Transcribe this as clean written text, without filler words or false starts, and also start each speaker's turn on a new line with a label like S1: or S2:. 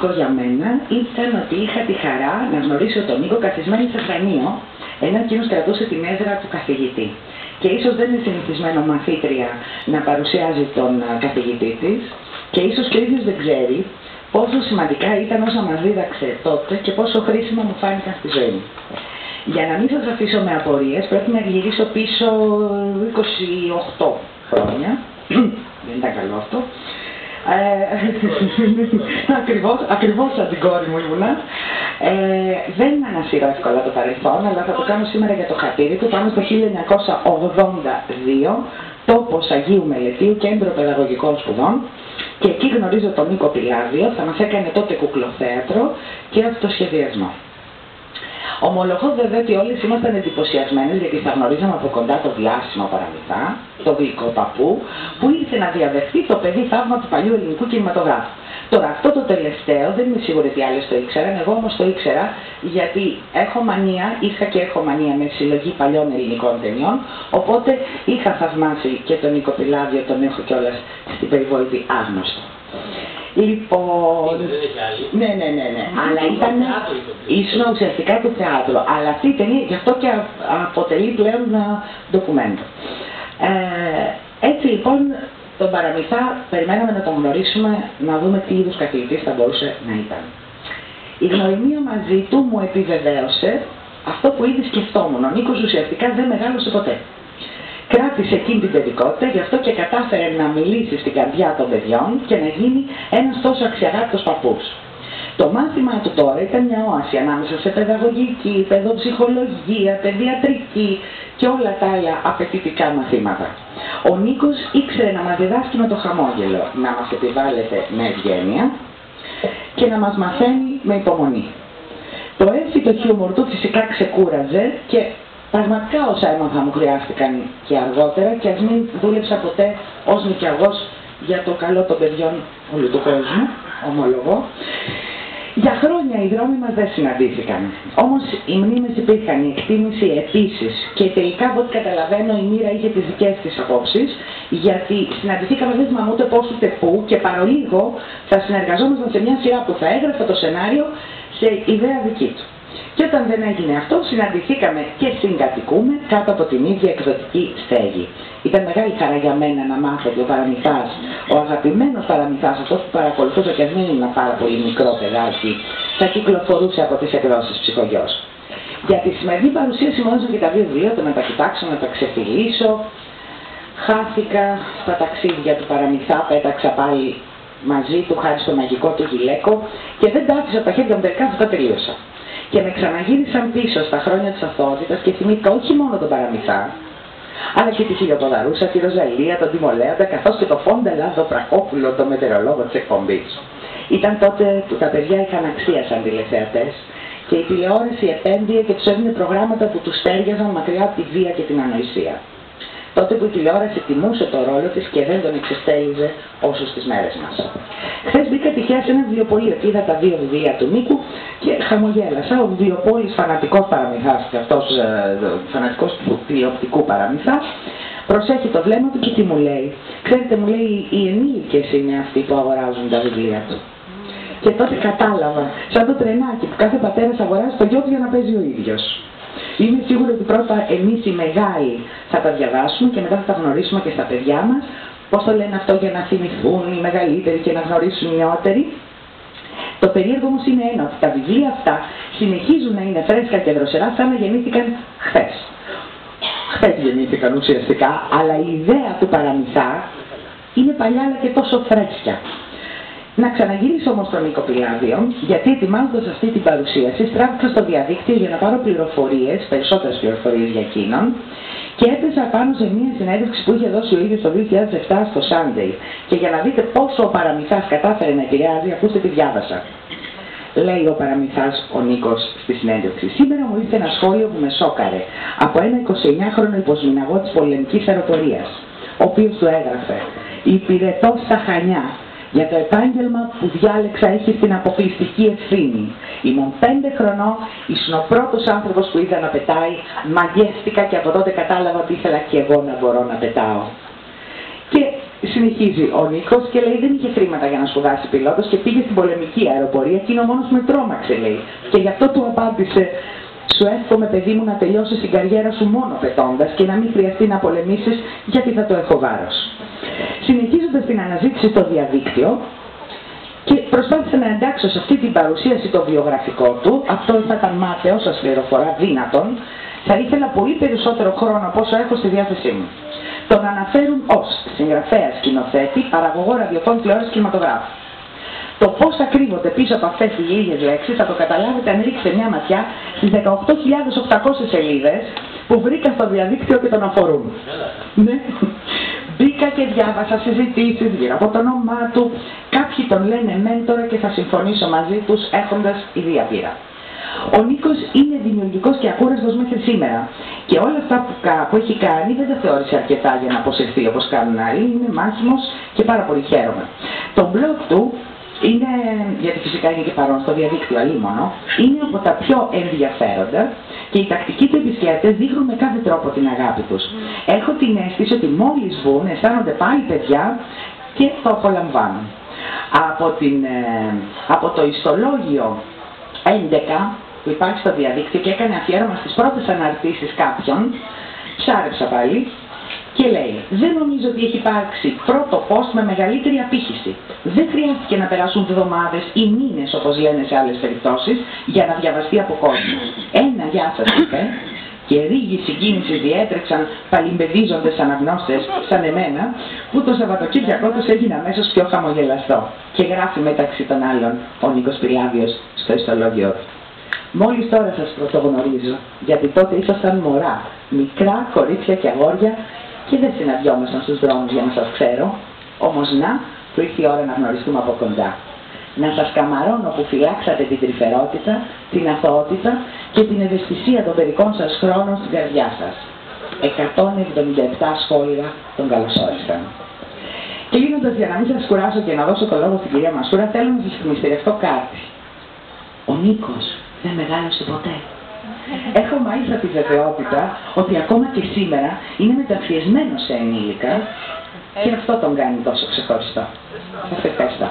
S1: σημαντικό για μένα ήταν ότι είχα τη χαρά να γνωρίσω τον Νίκο καθισμένη σε θρανείο, ενώ εκείνος κρατούσε την έδρα του καθηγητή. Και ίσως δεν είναι συνηθισμένο μαθήτρια να παρουσιάζει τον καθηγητή της, και ίσως και ο ίδιος δεν ξέρει πόσο σημαντικά ήταν όσα μας δίδαξε τότε και πόσο χρήσιμα μου φάνηκαν στη ζωή μου. Για να μην σας αφήσω με απορίες, πρέπει να γυρίσω πίσω 28 χρόνια. Δεν ήταν καλό αυτό. Ακριβώς σαν την κόρη μου ήμουνα. Δεν ανασύρω εύκολα το παρελθόν, αλλά θα το κάνω σήμερα για το χατήρι του. Πάμε στο 1982, τόπος Αγίου Μελετίου, Κέντρο Παιδαγωγικών Σπουδών. Και εκεί γνωρίζω τον Νίκο Πιλάδιο, θα μας έκανε τότε κουκλοθέατρο και αυτοσχεδιασμό. Ομολογώ βέβαια ότι όλες ήμασταν εντυπωσιασμένες, γιατί θα γνωρίζαμε από κοντά το διάσημο Παραμυθά, τον γλυκό παππού, που ήρθε να διαδεχθεί το παιδί θαύμα του παλιού ελληνικού κινηματογράφου. Τώρα αυτό το τελευταίο δεν είμαι σίγουρη ότι άλλοι το ήξεραν, εγώ όμως το ήξερα, γιατί είχα και έχω μανία με συλλογή παλιών ελληνικών ταινιών, οπότε είχα θαυμάσει και τον Νίκο Πιλάδιο, τον έχω κιόλας στην περιβόητη άγνωστο. Λοιπόν, ναι, αλλά ήσουν ουσιαστικά το θέατρο, αλλά αυτή η ταινία γι' αυτό και αποτελεί πλέον ντοκουμέντο. Έτσι λοιπόν τον Παραμυθά περιμέναμε να τον γνωρίσουμε, να δούμε τι είδους καθηγητής θα μπορούσε να ήταν. Η γνωριμία μαζί του μου επιβεβαίωσε αυτό που ήδη σκεφτόμουν. Ο Νίκος ουσιαστικά δεν μεγάλωσε ποτέ. Κράτησε εκείνη την παιδικότητα, γι' αυτό και κατάφερε να μιλήσει στην καρδιά των παιδιών και να γίνει ένας τόσο αξιαγάπητος παππούς. Το μάθημα του τώρα ήταν μια όαση ανάμεσα σε παιδαγωγική, παιδοψυχολογία, παιδιατρική και όλα τα άλλα απαιτητικά μαθήματα. Ο Νίκος ήξερε να μας διδάσκει με το χαμόγελο, να μας επιβάλλεται με ευγένεια και να μας μαθαίνει με υπομονή. Το έμφυτο χιούμορ του φυσικά ξεκούραζε και πραγματικά όσα έμαθα μου χρειάστηκαν και αργότερα, και ας μην δούλεψα ποτέ ως νοικιαγός για το καλό των παιδιών όλου του κόσμου, ομολογώ. Για χρόνια οι δρόμοι μας δεν συναντήθηκαν. Όμως οι μνήμες υπήρχαν, η εκτίμηση επίσης, και τελικά από ό,τι καταλαβαίνω η μοίρα είχε τις δικές της απόψεις, γιατί συναντηθήκαμε δεν θυμάμαι ούτε πώς ούτε πού, και παρολίγο θα συνεργαζόμασταν σε μια σειρά που θα έγραφε το σενάριο σε ιδέα δική του. Και όταν δεν έγινε αυτό, συναντηθήκαμε και συγκατοικούμε κάτω από την ίδια εκδοτική στέγη. Ήταν μεγάλη χαρά για μένα να μάθω ότι ο Παραμυθάς, ο αγαπημένος Παραμυθάς, αυτός που παρακολουθούσα και αν δεν ήμουν πάρα πολύ μικρό παιδάκι, θα κυκλοφορούσε από τις εκδόσεις Ψυχογιός. Για τη σημερινή παρουσίαση μου έδωσαν και τα δύο βιβλία, το να τα κοιτάξω, να τα ξεφυλίσω. Χάθηκα στα ταξίδια του Παραμυθά, πέταξα πάλι μαζί του χάρη στο μαγικό του γυλαίκο και δεν τα άφησα από τα χέρια μου, τελικά αυτά τελείωσα. Και με ξαναγύρισαν πίσω στα χρόνια της αθωότητας και θυμήθηκα όχι μόνο τον Παραμυθά, αλλά και τη Χιλιοποδαρούσα, τη Ροζαλία, τον Τιμολέοντα, καθώς και το Φόντα Λαδοπρακόπουλο, τον μετεωρολόγο της εκπομπής. Ήταν τότε που τα παιδιά είχαν αξία σαν τηλεθεατές και η τηλεόραση επένδυε και τους έδινε προγράμματα που τους τέριαζαν μακριά από τη βία και την ανοησία. Τότε που η τηλεόραση τιμούσε το ρόλο της και δεν τον εξεστέλιζε όσο στις μέρες μας. Χθες μπήκα τυχαία σε ένα βιβλιοπωλείο και είδα τα δύο βιβλία του Νίκου και χαμογέλασα. Ο βιβλιοπόλης φανατικός Παραμυθάς και αυτός φανατικός του τηλεοπτικού Παραμυθά προσέχει το βλέμμα του και τι μου λέει. Ξέρετε, μου λέει, οι ενήλικες είναι αυτοί που αγοράζουν τα βιβλία του. Και τότε κατάλαβα, σαν το τρενάκι που κάθε πατέρας αγοράζει το γιο του για να παίζει ο ίδιος. Είμαι σίγουρη ότι πρώτα εμείς οι μεγάλοι θα τα διαβάσουμε και μετά θα τα γνωρίσουμε και στα παιδιά μας. Πώς το λένε αυτό, για να θυμηθούν οι μεγαλύτεροι και να γνωρίσουν οι νεότεροι. Το περίεργο όμως είναι ένα, ότι τα βιβλία αυτά συνεχίζουν να είναι φρέσκα και δροσερά σαν να γεννήθηκαν χθες. Χθες γεννήθηκαν ουσιαστικά, αλλά η ιδέα του Παραμυθά είναι παλιά αλλά και τόσο φρέσκια. Να ξαναγυρίσω όμως τον Νίκο Πιλάδιο, γιατί ετοιμάζοντας αυτή την παρουσίαση στράφηκα στο διαδίκτυο για να πάρω πληροφορίες, περισσότερες πληροφορίες για εκείνον, και έπεσα πάνω σε μια συνέντευξη που είχε δώσει ο ίδιος το 2007 στο Sunday. Και για να δείτε πόσο ο Παραμυθάς κατάφερε να επηρεάζει, ακούστε τι διάβασα. Λέει ο Παραμυθάς ο Νίκος στη συνέντευξη: σήμερα μου ήρθε ένα σχόλιο που με σόκαρε από ένα 29χρονο υποσμηναγό της πολεμικής αεροπορίας, ο οποίος του έγραφε: «Υπηρετώ στα Χανιά. Για το επάγγελμα που διάλεξα έχει την αποκλειστική ευθύνη. Ήμουν 5 χρονών, ήσουν ο πρώτος άνθρωπος που είδα να πετάει, μαγεύτηκα και από τότε κατάλαβα ότι ήθελα και εγώ να μπορώ να πετάω». Και συνεχίζει ο Νίκος και λέει δεν είχε χρήματα για να σπουδάσει πιλότος και πήγε στην πολεμική αεροπορία και είναι ο μόνος που με τρόμαξε, λέει. Και γι' αυτό του απάντησε: σου εύχομαι, παιδί μου, να τελειώσεις την καριέρα σου μόνο πετώντας και να μην χρειαστεί να πολεμήσεις, γιατί θα το έχω βάρος. Συνεχίζοντας την αναζήτηση στο διαδίκτυο, και προσπάθησα να εντάξω σε αυτή την παρουσίαση το βιογραφικό του, αυτό θα ήταν μάταιο, σας πληροφορά, δύνατον, θα ήθελα πολύ περισσότερο χρόνο από όσο έχω στη διάθεσή μου. Τον αναφέρουν ως συγγραφέα, σκηνοθέτη, παραγωγό ραδιοφώνου, τηλεόραση, κινηματογράφου. Το πώς θα κρύβονται πίσω από αυτές τις λίγες λέξεις θα το καταλάβετε αν ρίξετε μια ματιά στις 18.800 σελίδες που βρήκα στο διαδίκτυο και τον αφορούν. Ναι. Μπήκα και διάβασα συζητήσεις γύρω από το όνομά του. Κάποιοι τον λένε μέντορα και θα συμφωνήσω μαζί τους έχοντας ιδία πείρα. Ο Νίκος είναι δημιουργικός και ακούραστος μέχρι σήμερα και όλα αυτά που έχει κάνει δεν τα θεώρησε αρκετά για να αποσυρθεί όπως κάνουν άλλοι. Είναι μάχημος και πάρα πολύ χαίρομαι. Το blog του είναι, γιατί φυσικά είναι και παρόν στο διαδίκτυο αλίμονο, είναι από τα πιο ενδιαφέροντα και οι τακτικοί του επισκέπτες δείχνουν με κάθε τρόπο την αγάπη τους. Έχω την αίσθηση ότι μόλις βγουν αισθάνονται πάλι παιδιά και το απολαμβάνουν. Από το ιστολόγιο 11 που υπάρχει στο διαδίκτυο και έκανε αφιέρωμα στις πρώτες αναρτήσεις κάποιον, ψάρεψα πάλι και λέει: δεν νομίζω ότι έχει υπάρξει πρώτο post με μεγαλύτερη απήχηση. Δεν χρειάστηκε να περάσουν εβδομάδες ή μήνες, όπως λένε σε άλλες περιπτώσεις, για να διαβαστεί από κόσμο. Ένα γεια σας, είπε, και ρίγοι συγκίνησης διέτρεξαν παλιμπεδίζοντες αναγνώστες σαν εμένα, που το Σαββατοκύριακό τους έγινε αμέσως πιο χαμογελαστό. Και γράφει μεταξύ των άλλων ο Νίκος Πυριάβιος στο ιστολόγιο του. Μόλις τώρα σας πρωτογνωρίζω, γιατί τότε ήσασταν μωρά, μικρά κορίτσια και αγόρια και δεν συναντιόμασταν στους δρόμους για να σας ξέρω, όμως να, που ήρθε η ώρα να γνωριστούμε από κοντά. Να σας καμαρώνω που φυλάξατε την τρυφερότητα, την αθωότητα και την ευαισθησία των παιδικών σας χρόνων στην καρδιά σας. 177 σχόλια τον καλωσόρισαν. Κλείνοντας, για να μην σας κουράσω και να δώσω το λόγο στην κυρία Μασούρα, θέλω να σας μυστηρευτώ κάτι. Ο Νίκος δεν μεγάλωσε ποτέ. Έχω μάλιστα τη βεβαιότητα ότι ακόμα και σήμερα είναι μεταφιεσμένος σε ενήλικα και αυτό τον κάνει τόσο ξεχωριστό. Σας ευχαριστώ.